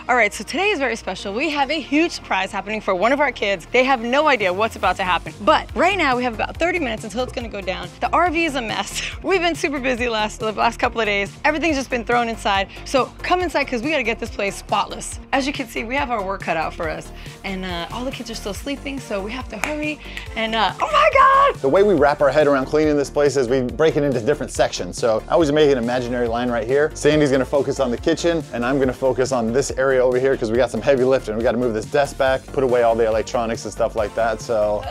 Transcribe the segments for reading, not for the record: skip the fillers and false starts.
All right, so today is very special. We have a huge surprise happening for one of our kids. They have no idea what's about to happen. But right now we have about 30 minutes until it's gonna go down. The RV is a mess. We've been super busy the last couple of days. Everything's just been thrown inside. So come inside because we gotta get this place spotless. As you can see, we have our work cut out for us. And all the kids are still sleeping, so we have to hurry. And oh my God! The way we wrap our head around cleaning this place is we break it into different sections. So I always make an imaginary line right here. Sandy's gonna focus on the kitchen, and I'm gonna focus on this area over here because we got some heavy lifting. We got to move this desk back, put away all the electronics and stuff like that. So,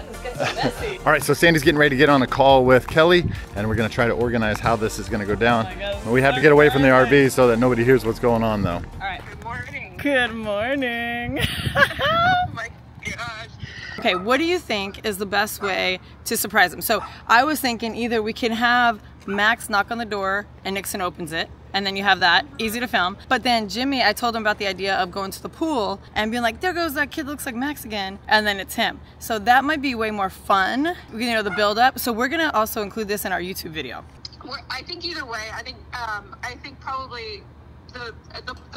all right, so Sandy's getting ready to get on a call with Kelly, and we're going to try to organize how this is going to go down. Oh, we have to get away from the RV so that nobody hears what's going on, though. All right. Good morning. Good morning. Oh my gosh. Okay, what do you think is the best way to surprise them? So I was thinking either we can have Max knock on the door and Nixon opens it, and then you have that, easy to film. But then Jimmy, I told him about the idea of going to the pool and being like, there goes that kid, looks like Max again, and then it's him. So that might be way more fun, you know, the build up. So we're gonna also include this in our YouTube video. Well, I think either way, I think probably the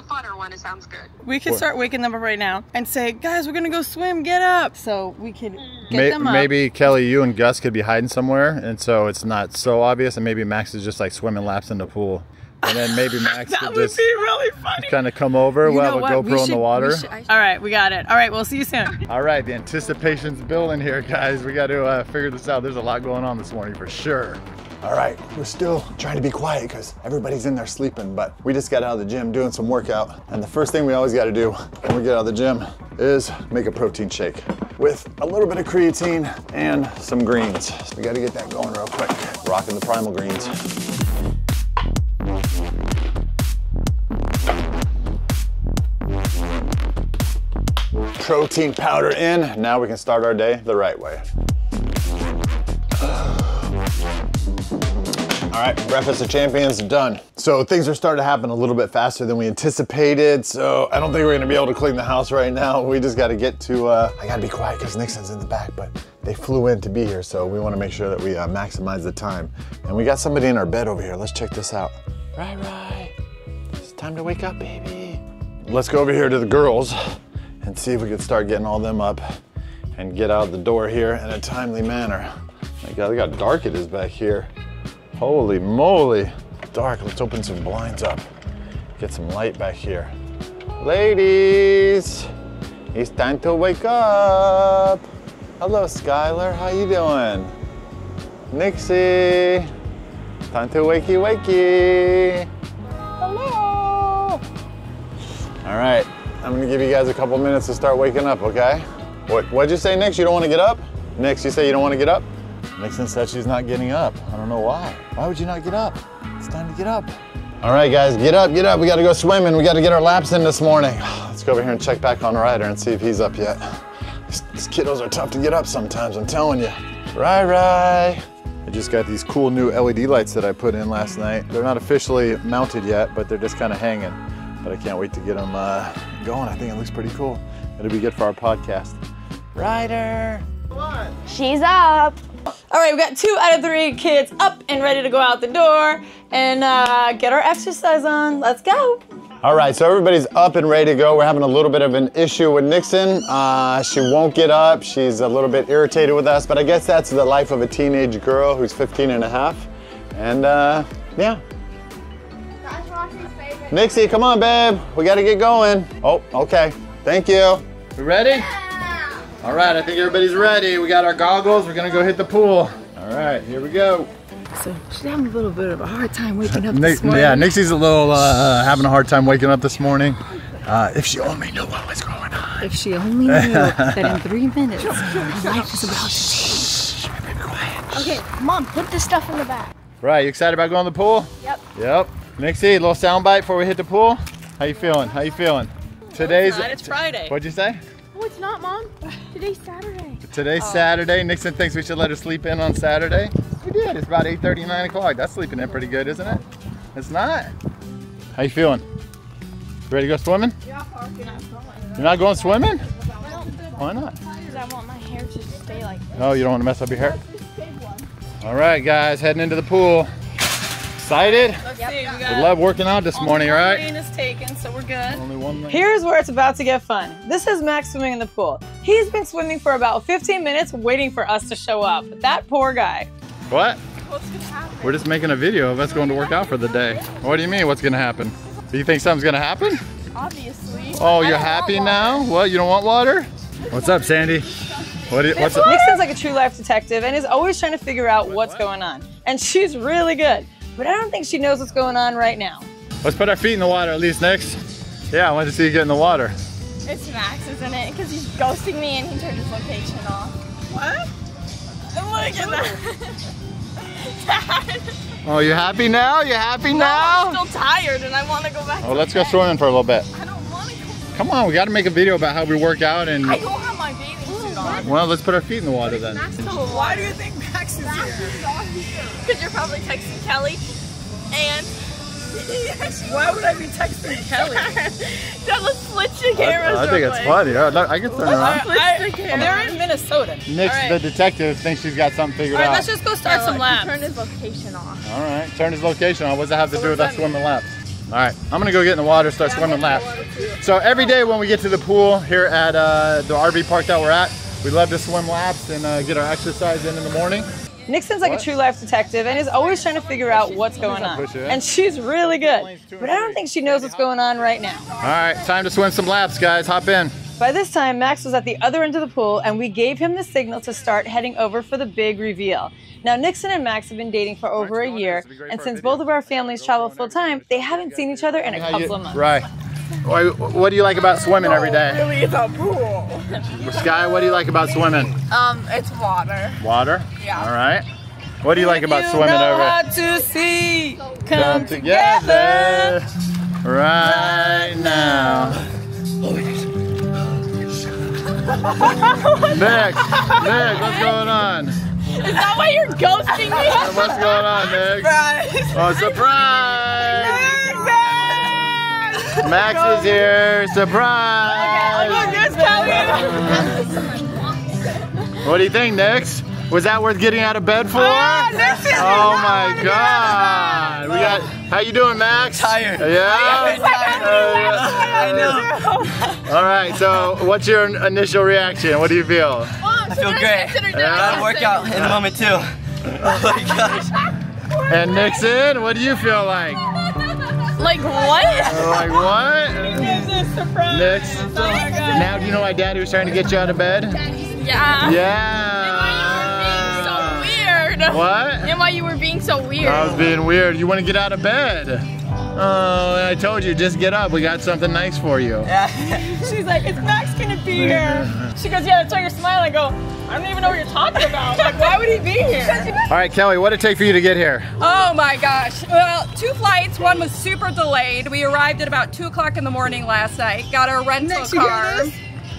funner one, it sounds good. We could start waking them up right now and say, guys, we're gonna go swim, get up. So we could get them up. Maybe Kelly, you and Gus could be hiding somewhere, and so it's not so obvious, and maybe Max is just like swimming laps in the pool. And then maybe Max that could would just be really funny. kind of come over. We'll have a GoPro in the water. All right, we got it. All right, we'll see you soon. All right, the anticipation's building here, guys. We got to figure this out. There's a lot going on this morning for sure. All right, we're still trying to be quiet because everybody's in there sleeping, but we just got out of the gym doing some workout. And the first thing we always got to do when we get out of the gym is make a protein shake with a little bit of creatine and some greens. So we got to get that going real quick. Rocking the Primal Greens. Protein powder in. Now we can start our day the right way. All right, Breakfast of Champions done. So things are starting to happen a little bit faster than we anticipated. So I don't think we're gonna be able to clean the house right now. We just gotta get to, I gotta be quiet because Nixon's in the back, but they flew in to be here. So we wanna make sure that we maximize the time. And we got somebody in our bed over here. Let's check this out. Right. It's time to wake up, baby. Let's go over here to the girls and see if we can start getting all them up and get out the door here in a timely manner. My God, look how dark it is back here. Holy moly, dark. Let's open some blinds up. Get some light back here. Ladies, it's time to wake up. Hello, Skylar, how you doing? Nixie, time to wakey. Hello. All right, I'm gonna give you guys a couple minutes to start waking up, okay? What'd you say, Nix? You don't wanna get up? Nix, you say you don't wanna get up? Nixon said she's not getting up. I don't know why. Why would you not get up? It's time to get up. All right, guys, get up. We gotta go swimming. We gotta get our laps in this morning. Let's go over here and check back on Ryder and see if he's up yet. These kiddos are tough to get up sometimes, I'm telling you. Ry. I just got these cool new LED lights that I put in last night. They're not officially mounted yet, but they're just kind of hanging. But I can't wait to get them going. I think it looks pretty cool. It'll be good for our podcast. Ryder. What? She's up. All right, we got 2 out of 3 kids up and ready to go out the door and get our exercise on. Let's go. All right, so everybody's up and ready to go. We're having a little bit of an issue with Nixon. She won't get up. She's a little bit irritated with us, but I guess that's the life of a teenage girl who's 15 and a half. And yeah. That's Roxy's favorite. Nixie, come on, babe. We gotta get going. Oh, okay. Thank you. We ready? Yeah. All right, I think everybody's ready. We got our goggles. We're gonna go hit the pool. All right, here we go. So she's having a little bit of a hard time waking up this morning. Yeah, Nixie's a little having a hard time waking up this morning. If she only knew what was going on. If she only knew that in 3 minutes, her life is about to change. Be quiet. Okay, Mom, put this stuff in the back. Right, you excited about going to the pool? Yep. Yep. Nixie, a little sound bite before we hit the pool. How you feeling? Today's. It's Friday. What'd you say? Oh, it's not, Mom. Today's Saturday. Today's Saturday. Nixon thinks we should let her sleep in on Saturday. We did. It's about 8:30, 9 o'clock. That's sleeping in pretty good, isn't it? It's not. How you feeling? Ready to go swimming? Yeah, parking. You're not going swimming? Why not? Because I want my hair to stay like this. Oh, you don't want to mess up your hair? All right, guys, heading into the pool. Excited? Let's see, we We got love working out this morning, one right? lane is taken, so we're good. Only one lane. Here's where it's about to get fun. This is Max swimming in the pool. He's been swimming for about 15 minutes waiting for us to show up. That poor guy. What? What's gonna happen? We're just making a video of us going to work out for the day. What do you mean, what's gonna happen? Do you think something's gonna happen? Obviously. Oh, you're happy now? What, you don't want water? What's up, Sandy? What's up? Nixon's like a true life detective and is always trying to figure out what's going on. And she's really good. But I don't think she knows what's going on right now. Let's put our feet in the water at least, Nix. Yeah, I wanted to see you get in the water. It's Max, isn't it? Because he's ghosting me and he turned his location off. What? Look at that. Dad. Oh, you happy now? You happy I'm now? still tired and I want to go back. Oh, let's go swimming for a little bit. I don't want to go. Come on, we gotta make a video about how we work out and, I don't have my bathing suit on. well, let's put our feet in the water then. Why do you think Max is here? Because you're probably texting Kelly and... Why would I be texting Kelly? Then let's switch the cameras. I think it's funny. I can turn around. They're in Minnesota. Nix, the detective, thinks she's got something figured All right, out. let's just go start some laps. Turn his location off. All right, turn his location on. What does that have to do with us swimming laps? All right, I'm gonna go get in the water, start swimming laps. So every day when we get to the pool here at the RV park that we're at, we love to swim laps and get our exercise in the morning. Nixon's like a true life detective and is always trying to figure out what's going on. And she's really good. But I don't think she knows what's going on right now. All right, time to swim some laps, guys. Hop in. By this time, Max was at the other end of the pool and we gave him the signal to start heading over for the big reveal. Now, Nixon and Max have been dating for over a year, and since both of our families travel full time, they haven't seen each other in a couple of months. Right. What do you like about swimming every day? Really, it's a pool. Sky, what do you like about swimming? It's water. Water? Yeah. All right. What do you like about swimming over? How to see, Come together right now. Nick, what's going on? Is that why you're ghosting me? What's going on, Nick? Oh, surprise! Max is here. Surprise! What do you think, Nix? Was that worth getting out of bed for? Oh my God! We got. How you doing, Max? Tired. Yeah. I know. All right. So, what's your initial reaction? What do you feel? I feel great. Gotta work out in the moment too. Oh my gosh. And Nixon, what do you feel like? Like what? Like what? Nix. Now, do you know why Daddy was trying to get you out of bed? Yeah. Yeah. What? And why you were being so weird. I was being weird. You want to get out of bed? Oh, I told you, just get up. We got something nice for you. She's like, is Max gonna be here? She goes, yeah, that's why you're smiling. I go, I don't even know what you're talking about. Like, why would he be here? All right, Kelly, what did it take for you to get here? Oh my gosh. Well, 2 flights. One was super delayed. We arrived at about 2 o'clock in the morning last night, got our rental car,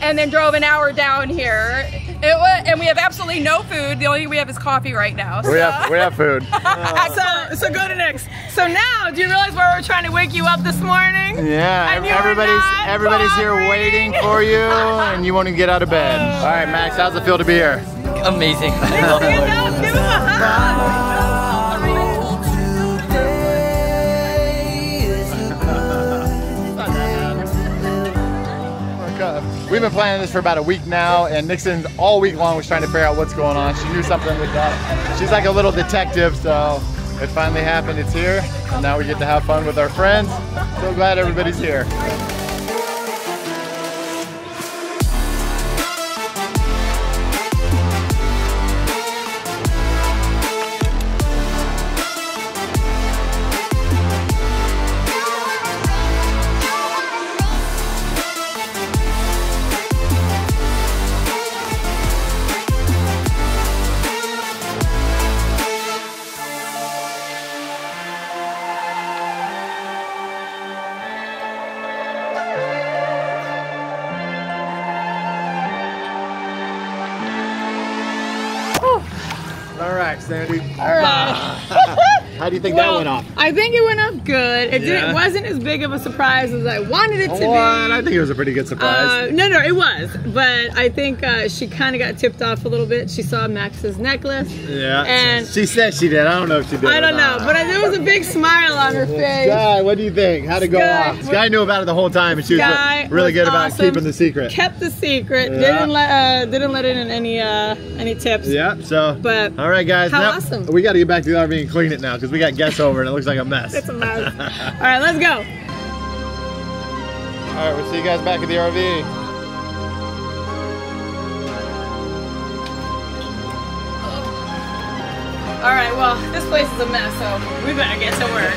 and then drove an hour down here. And we have absolutely no food. The only thing we have is coffee right now. So. We have food. So go to next. So now, do you realize why we're trying to wake you up this morning? Yeah, And you were everybody's here not waiting for you, and you won't even get out of bed. All right, Max, how's it feel to be here? Amazing. Give him a hug. We've been planning this for about a week now, and Nixon all week long was trying to figure out what's going on. She knew something was up. She's like a little detective, so it finally happened. It's here, and now we get to have fun with our friends. So glad everybody's here. All right, Sandy. All right. How do you think that went off? I think it went off good. It wasn't as big of a surprise as I wanted it to be. I think it was a pretty good surprise. No, it was. But I think she kind of got tipped off a little bit. She saw Max's necklace. Yeah. And she said she did. I don't know if she did. I don't know. But there was a big smile on her face. Sky, what do you think? How'd it go off? Sky knew about it the whole time, and she was really good about keeping the secret. Kept the secret. Didn't let it in any tips. Yeah. So. But all right, guys. How awesome. We got to get back to the RV and clean it now because we got guests over and it looks like a mess. It's a mess. All right, let's go. All right, we'll see you guys back at the RV. All right, well, this place is a mess, so we better get to work.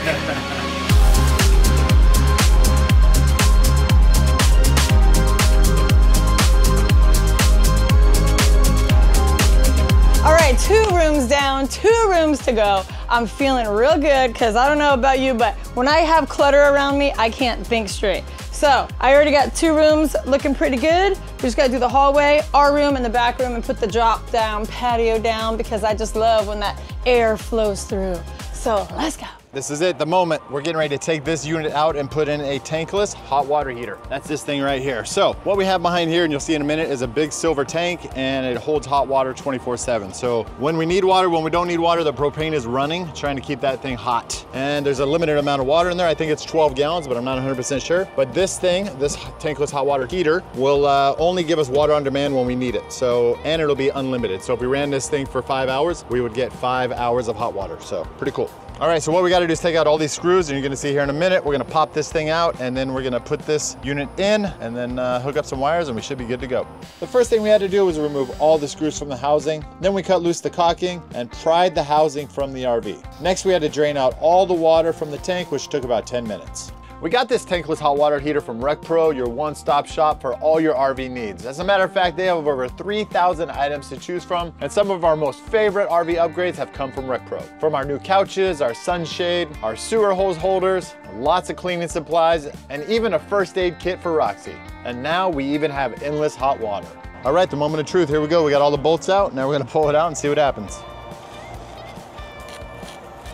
All right, 2 rooms down, 2 rooms to go. I'm feeling real good because I don't know about you, but when I have clutter around me, I can't think straight. So I already got 2 rooms looking pretty good. We just gotta do the hallway, our room, and the back room, and put the drop down patio down because I just love when that air flows through. So let's go. This is it, the moment. We're getting ready to take this unit out and put in a tankless hot water heater. That's this thing right here. So what we have behind here, and you'll see in a minute, is a big silver tank, and it holds hot water 24/7. So when we need water, when we don't need water, the propane is running, trying to keep that thing hot. And there's a limited amount of water in there. I think it's 12 gallons, but I'm not 100% sure. But this thing, this tankless hot water heater, will only give us water on demand when we need it. So, and it'll be unlimited. So if we ran this thing for 5 hours, we would get 5 hours of hot water. So pretty cool. All right, so what we gotta do is take out all these screws, and you're gonna see here in a minute, we're gonna pop this thing out, and then we're gonna put this unit in, and then hook up some wires, and we should be good to go. The first thing we had to do was remove all the screws from the housing. Then we cut loose the caulking and pried the housing from the RV. Next, we had to drain out all the water from the tank, which took about 10 minutes. We got this tankless hot water heater from RecPro, your one-stop shop for all your RV needs. As a matter of fact, they have over 3,000 items to choose from, and some of our most favorite RV upgrades have come from RecPro. From our new couches, our sunshade, our sewer hose holders, lots of cleaning supplies, and even a first aid kit for Roxy. And now we even have endless hot water. All right, the moment of truth, here we go. We got all the bolts out, now we're gonna pull it out and see what happens.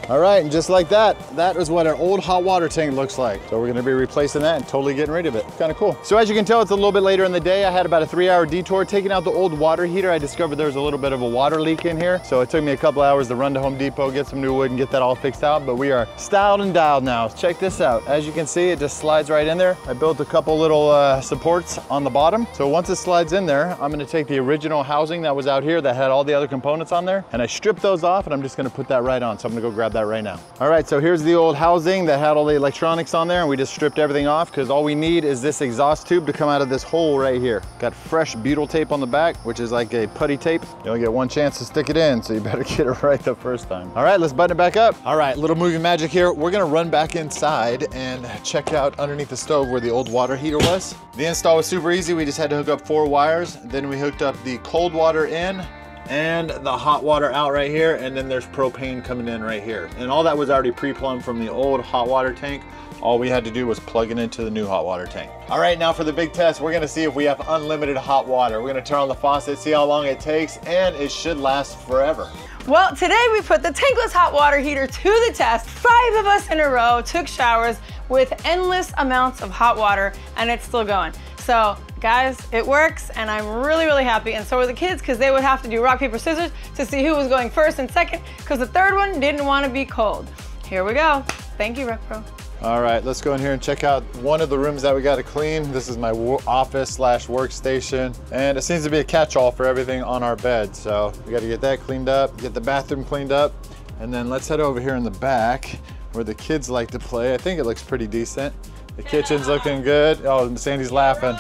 All right, and just like that, that is what our old hot water tank looks like. So we're gonna be replacing that and totally getting rid of it. Kind of cool. So as you can tell, it's a little bit later in the day. I had about a 3-hour detour taking out the old water heater. I discovered there was a little bit of a water leak in here. So it took me a couple hours to run to Home Depot, get some new wood and get that all fixed out. But we are styled and dialed now. Check this out. As you can see, it just slides right in there. I built a couple little supports on the bottom. So once it slides in there, I'm gonna take the original housing that was out here that had all the other components on there, and I stripped those off, and I'm just gonna put that right on. So I'm gonna go grab that right now. All right, so here's the old housing that had all the electronics on there, and we just stripped everything off because all we need is this exhaust tube to come out of this hole right here. Got fresh butyl tape on the back, which is like a putty tape. You only get one chance to stick it in, so you better get it right the first time. All right, let's button it back up. All right, little movie magic here. We're gonna run back inside and check out underneath the stove where the old water heater was. The install was super easy. We just had to hook up 4 wires. Then we hooked up the cold water in and the hot water out right here, and then there's propane coming in right here. And all that was already pre-plumbed from the old hot water tank. All we had to do was plug it into the new hot water tank. All right, now for the big test, we're gonna see if we have unlimited hot water. We're gonna turn on the faucet, see how long it takes, and it should last forever. Well, today we put the tankless hot water heater to the test. 5 of us in a row took showers with endless amounts of hot water, and it's still going. So guys, it works, and I'm really, really happy, and so are the kids, because they would have to do rock, paper, scissors to see who was going first and second, because the third one didn't want to be cold. Here we go. Thank you, RecPro. All right, let's go in here and check out one of the rooms that we got to clean. This is my office / workstation, and it seems to be a catch-all for everything on our bed. So we got to get that cleaned up, get the bathroom cleaned up, and then let's head over here in the back where the kids like to play. I think it looks pretty decent. The kitchen's looking good. Oh, Sandy's laughing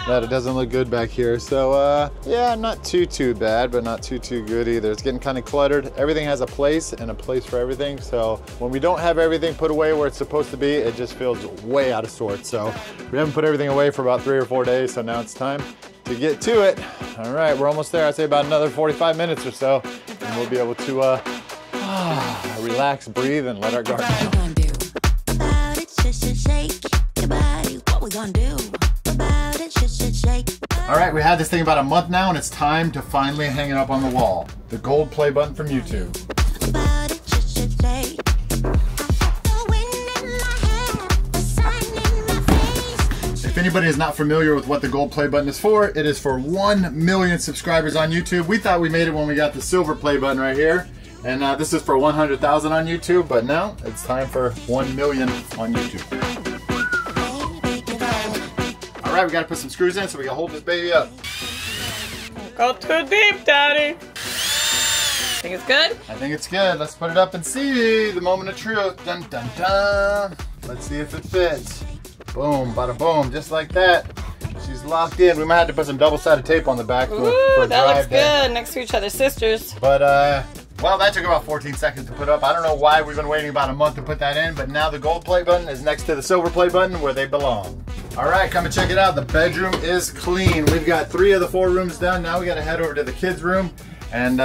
that it doesn't look good back here. So yeah, not too bad, but not too good either. It's getting kind of cluttered. Everything has a place and a place for everything. So when we don't have everything put away where it's supposed to be, it just feels way out of sorts. So we haven't put everything away for about 3 or 4 days. So now it's time to get to it. All right, we're almost there. I'd say about another 45 minutes or so, and we'll be able to relax, breathe, and let our garden out. All right, we had this thing about a month now, and it's time to finally hang it up on the wall. The gold play button from YouTube. anybody is not familiar with what the gold play button is for, it is for 1 million subscribers on YouTube. We thought we made it when we got the silver play button right here. And this is for 100,000 on YouTube, but now it's time for 1 million on YouTube. All right, we gotta put some screws in so we can hold this baby up. Go too deep, Daddy. Think it's good? I think it's good. Let's put it up and see the moment of truth. Dun, dun, dun. Let's see if it fits. Boom, bada boom, just like that. She's locked in. We might have to put some double-sided tape on the back for a that looks drive day. good next to each other, sisters. But, well, that took about 14 seconds to put up. I don't know why we've been waiting about a month to put that in, but now the gold play button is next to the silver play button where they belong. All right, come and check it out. The bedroom is clean. We've got 3 of the 4 rooms done. Now we gotta head over to the kids' room and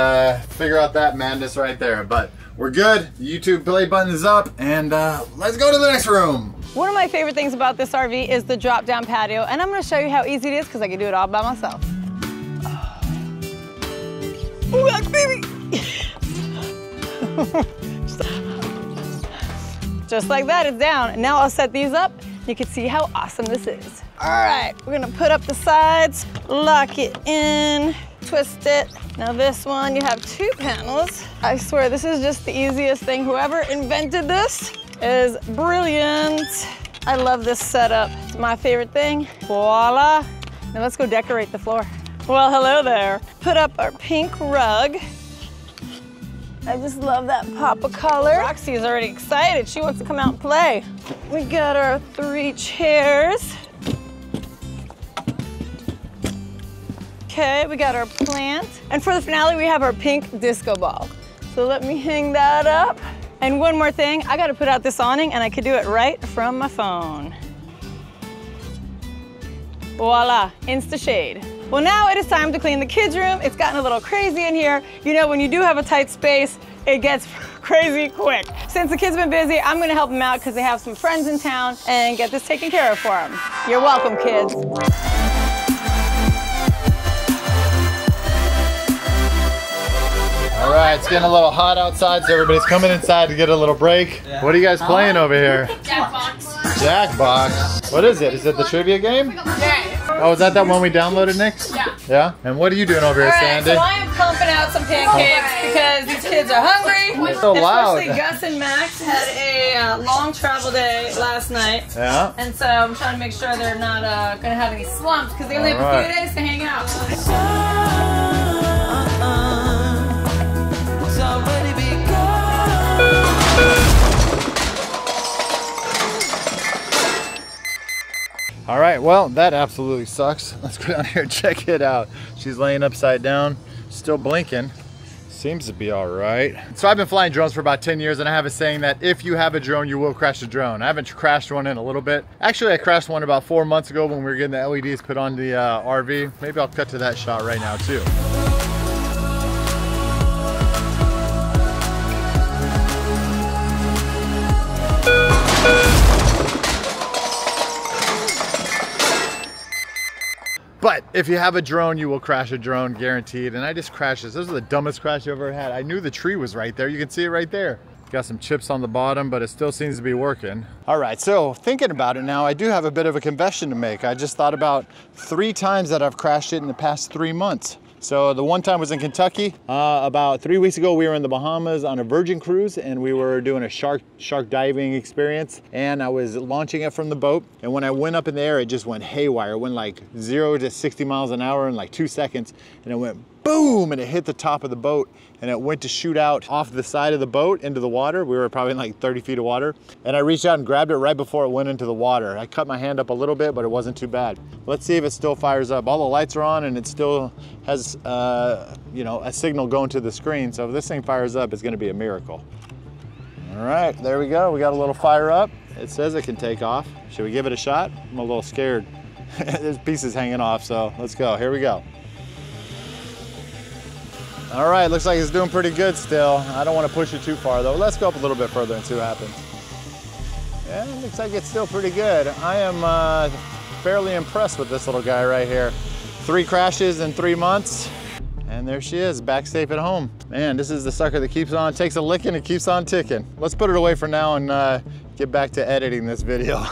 figure out that madness right there. But we're good. The YouTube play button is up, and let's go to the next room. One of my favorite things about this RV is the drop-down patio, and I'm gonna show you how easy it is because I can do it all by myself. Oh, that baby! Just like that, it's down. Now I'll set these up. You can see how awesome this is. All right, we're gonna put up the sides, lock it in, twist it. Now this one, you have 2 panels. I swear, this is just the easiest thing. Whoever invented this is brilliant. I love this setup. It's my favorite thing. Voila. Now let's go decorate the floor. Well, hello there. Put up our pink rug. I just love that pop of color. Roxy is already excited. She wants to come out and play. We got our 3 chairs. Okay, we got our plant. And for the finale, we have our pink disco ball. So let me hang that up. And one more thing, I gotta put out this awning and I could do it right from my phone. Voila, Insta shade. Well, now it is time to clean the kids' room. It's gotten a little crazy in here. You know, when you do have a tight space, it gets crazy quick. Since the kids have been busy, I'm gonna help them out because they have some friends in town and get this taken care of for them. You're welcome, kids. All right, it's getting a little hot outside, so everybody's coming inside to get a little break. Yeah. What are you guys playing over here? Jackbox. Jackbox. What is it? Is it the trivia game? Yeah. Oh, is that one we downloaded, Nick? Yeah. Yeah? And what are you doing over here, Sandy? So I am pumping out some pancakes because these kids are hungry. It's so loud. Especially Gus and Max had a long travel day last night. Yeah. And so I'm trying to make sure they're not gonna have any slumps because they only have a few days to hang out. All right, well, that absolutely sucks. Let's go down here and check it out. She's laying upside down, still blinking. Seems to be all right. So I've been flying drones for about 10 years and I have a saying that if you have a drone, you will crash a drone. I haven't crashed one in a little bit. Actually, I crashed one about 4 months ago when we were getting the LEDs put on the RV. Maybe I'll cut to that shot right now too. But if you have a drone, you will crash a drone, guaranteed. And I just crashed this. This is the dumbest crash I've ever had. I knew the tree was right there. You can see it right there. Got some chips on the bottom, but it still seems to be working. All right, so thinking about it now, I do have a bit of a confession to make. I just thought about 3 times that I've crashed it in the past 3 months. So the one time was in Kentucky. About 3 weeks ago, we were in the Bahamas on a Virgin cruise and we were doing a shark diving experience. And I was launching it from the boat. And when I went up in the air, it just went haywire. It went like 0 to 60 miles an hour in like 2 seconds. And it went boom, and it hit the top of the boat. And it went to shoot out off the side of the boat into the water. We were probably in like 30 feet of water. And I reached out and grabbed it right before it went into the water. I cut my hand up a little bit, but it wasn't too bad. Let's see if it still fires up. All the lights are on and it still has you know, a signal going to the screen. So if this thing fires up, it's gonna be a miracle. All right, there we go. We got a little fire up. It says it can take off. Should we give it a shot? I'm a little scared. There's pieces hanging off, so let's go. Here we go. All right, looks like it's doing pretty good still. I don't want to push it too far though. Let's go up a little bit further and see what happens. Yeah, it looks like it's still pretty good. I am fairly impressed with this little guy right here. 3 crashes in 3 months. And there she is, back safe at home. Man, this is the sucker that keeps on, takes a licking and keeps on ticking. Let's put it away for now and get back to editing this video.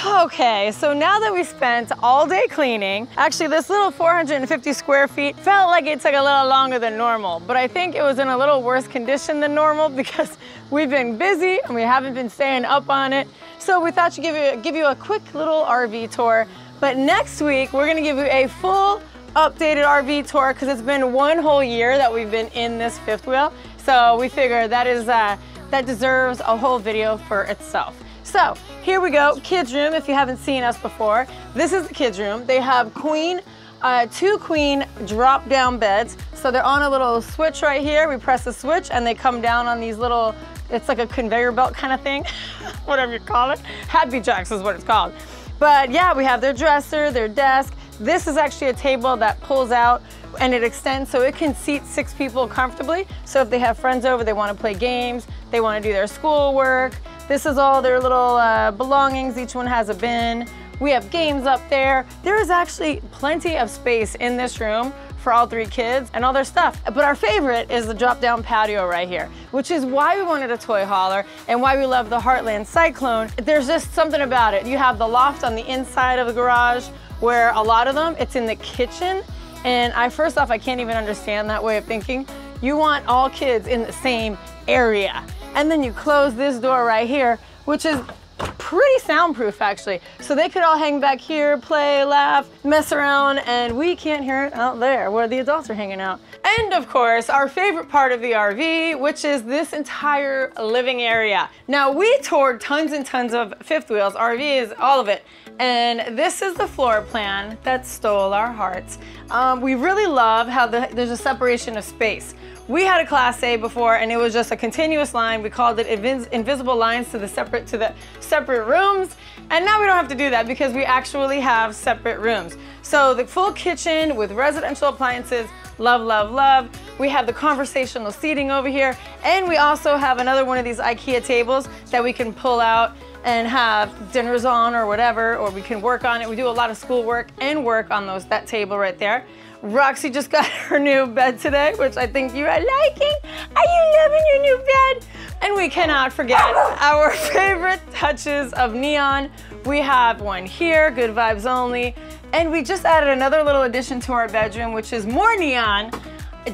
Okay, so now that we spent all day cleaning, actually this little 450 square feet felt like it took a little longer than normal, but I think it was in a little worse condition than normal because we've been busy and we haven't been staying up on it. So we thought to give you a quick little RV tour. But next week, we're gonna give you a full updated RV tour because it's been one whole year that we've been in this fifth wheel. So we figure that deserves a whole video for itself. So here we go, kids room, if you haven't seen us before. This is the kids room. They have two queen drop down beds. So they're on a little switch right here. We press the switch and they come down on these little, it's like a conveyor belt kind of thing, whatever you call it. Happy Jacks is what it's called. But yeah, we have their dresser, their desk. This is actually a table that pulls out and it extends so it can seat 6 people comfortably. So if they have friends over, they want to play games, they want to do their schoolwork. This is all their little belongings. Each one has a bin. We have games up there. There is actually plenty of space in this room for all 3 kids and all their stuff. But our favorite is the drop-down patio right here, which is why we wanted a toy hauler and why we love the Heartland Cyclone. There's just something about it. You have the loft on the inside of the garage where a lot of them, it's in the kitchen. And first off, I can't even understand that way of thinking. You want all kids in the same area. And then you close this door right here, which is pretty soundproof actually. So they could all hang back here, play, laugh, mess around, and we can't hear it out there where the adults are hanging out. And of course, our favorite part of the RV, which is this entire living area. Now we toured tons and tons of fifth wheels, RVs, all of it. And this is the floor plan that stole our hearts. We really love how there's a separation of space. We had a Class A before and it was just a continuous line. We called it invisible lines to the separate rooms. And now we don't have to do that because we actually have separate rooms. So the full kitchen with residential appliances, love, love, love. We have the conversational seating over here. And we also have another one of these IKEA tables that we can pull out and have dinners on or whatever, or we can work on it. We do a lot of schoolwork and work on that table right there. Roxy just got her new bed today, which I think you are liking. Are you loving your new bed? And we cannot forget our favorite touches of neon. We have one here, good vibes only. And we just added another little addition to our bedroom, which is more neon.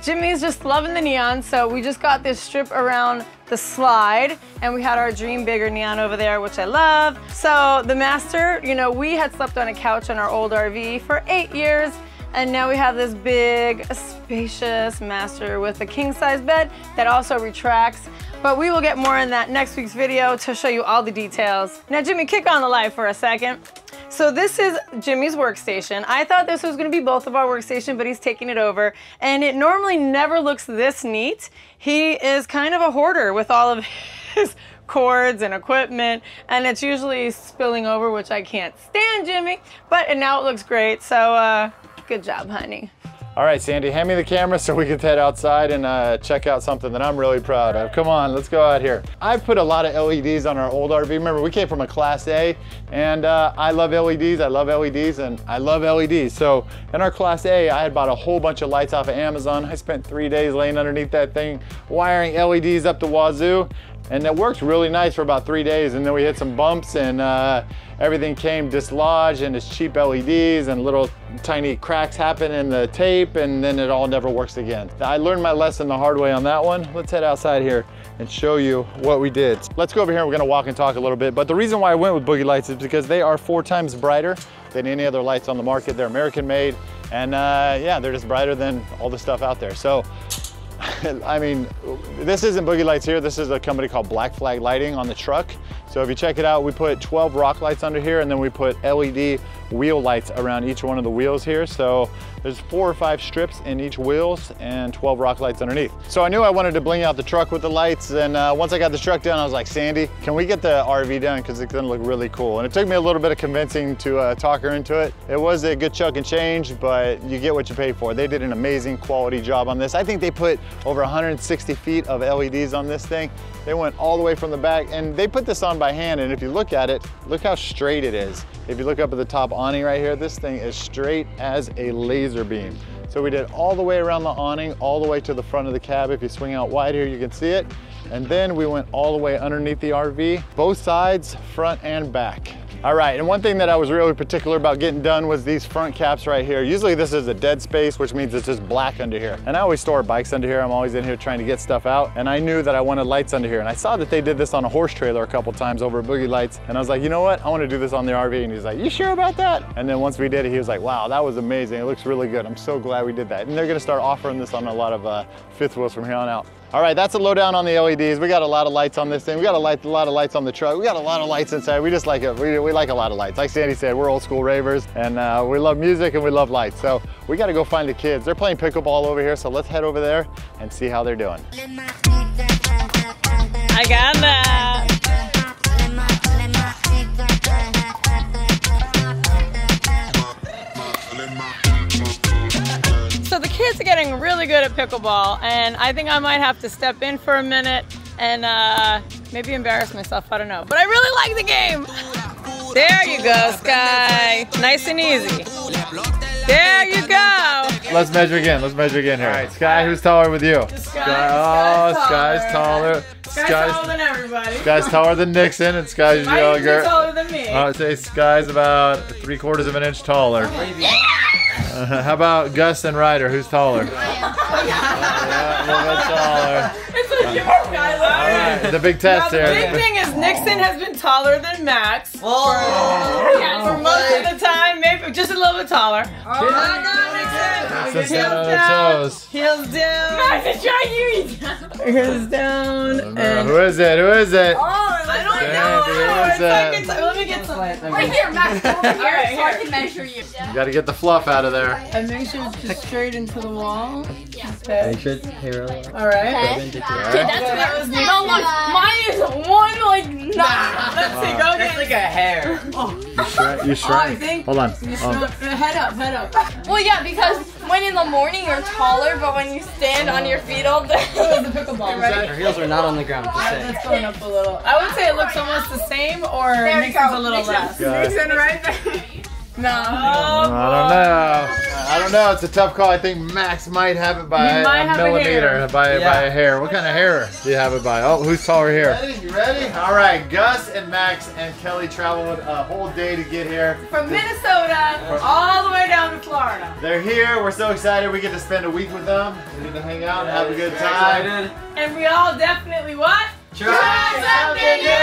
Jimmy's just loving the neon, so we just got this strip around the slide, and we had our Dream Bigger neon over there, which I love. So the master, you know, we had slept on a couch on our old RV for 8 years, and now we have this big, spacious master with a king-size bed that also retracts. But we will get more in that next week's video to show you all the details. Now, Jimmy, kick on the light for a second. So this is Jimmy's workstation. I thought this was gonna be both of our workstation, but he's taking it over. And it normally never looks this neat. He is kind of a hoarder with all of his cords and equipment, and it's usually spilling over, which I can't stand, Jimmy. But now it looks great, so good job, honey. All right, Sandy, hand me the camera so we can head outside and check out something that I'm really proud of. Come on, let's go out here. I've put a lot of LEDs on our old RV. Remember, we came from a Class A, and I love LEDs, and I love LEDs. So in our Class A, I had bought a whole bunch of lights off of Amazon. I spent 3 days laying underneath that thing, wiring LEDs up the wazoo, and it worked really nice for about 3 days, and then we hit some bumps, and everything came dislodged, and it's cheap LEDs, and little tiny cracks happen in the tape, and then it all never works again. I learned my lesson the hard way on that one. Let's head outside here and show you what we did. Let's go over here and we're gonna walk and talk a little bit, but the reason why I went with Boogie Lights is because they are 4 times brighter than any other lights on the market. They're American made, and yeah, they're just brighter than all the stuff out there. So, I mean, this isn't Boogie Lights here. This is a company called Black Flag Lighting on the truck. So if you check it out, we put 12 rock lights under here, and then we put LED wheel lights around each one of the wheels here. So there's 4 or 5 strips in each wheels and 12 rock lights underneath. So I knew I wanted to bling out the truck with the lights, and once I got the truck done, I was like, Sandy, can we get the RV done? Because it's gonna look really cool. And it took me a little bit of convincing to talk her into it. It was a good chunk and change, but you get what you pay for. They did an amazing quality job on this. I think they put over 160 feet of LEDs on this thing. They went all the way from the back, and they put this on by hand, and if you look at it, look how straight it is. If you look up at the top awning right here, this thing is straight as a laser beam. So we did all the way around the awning, all the way to the front of the cab. If you swing out wide here, you can see it. And then we went all the way underneath the RV, both sides, front and back. All right, and one thing that I was really particular about getting done was these front caps right here. Usually this is a dead space, which means it's just black under here. And I always store bikes under here. I'm always in here trying to get stuff out. And I knew that I wanted lights under here. And I saw that they did this on a horse trailer a couple times over at Boogie Lights. And I was like, you know what? I want to do this on the RV. And he's like, you sure about that? And then once we did it, he was like, wow, that was amazing. It looks really good. I'm so glad we did that. And they're gonna start offering this on a lot of fifth wheels from here on out. All right, that's a lowdown on the LEDs. We got a lot of lights on this thing. We got a lot of lights on the truck. We got a lot of lights inside. We just like it. We like a lot of lights. Like Sandy said, we're old school ravers, and we love music and we love lights. So we got to go find the kids. They're playing pickleball over here, so let's head over there and see how they're doing. I got that. So the kids are getting really good at pickleball, and I think I might have to step in for a minute and maybe embarrass myself, I don't know. But I really like the game. There you go, Sky. Nice and easy. There you go. Let's measure again. Let's measure again here. All right, Sky, who's taller with you? Sky's taller. Sky's taller than everybody. Sky's taller than Nixon, and Sky's younger. Taller than me. I would say Sky's about 3/4 of an inch taller. How about Gus and Ryder? Who's taller? Yeah, a little bit taller. It's a joke, guys. All right, the big test here. The big thing is Nixon has been taller than Max. For most of the time, maybe just a little bit taller. Heels down. Heels down. Max is trying you. Heels down. Who is it? Who is it? I don't know. Let me get some. Right here, Max. Over here, so I can measure you. You got to get the fluff out of there. And make sure it's just straight into the wall. You should hair a lot. All right. Okay, that's what no, look, mine is one like nah. Let's see. Go again. That's like a hair. You shrunk. Hold on. Head up. Head up. Well, yeah, because when in the morning you're taller, but when you stand on your feet all day. The pickleball, right? Her heels are not on the ground. Just saying. That's going up a little. I would say it looks almost the same, or Nixon's a little less. Nixon right there. No. I don't know. It's a tough call. I think Max might have it by a millimeter, by a hair. What kind of hair do you have it by? Oh, who's taller here? You ready? All right. Gus and Max and Kelly traveled a whole day to get here. From Minnesota all the way down to Florida. They're here. We're so excited. We get to spend a week with them. We get to hang out and have a good time. And we all definitely what? Try something new!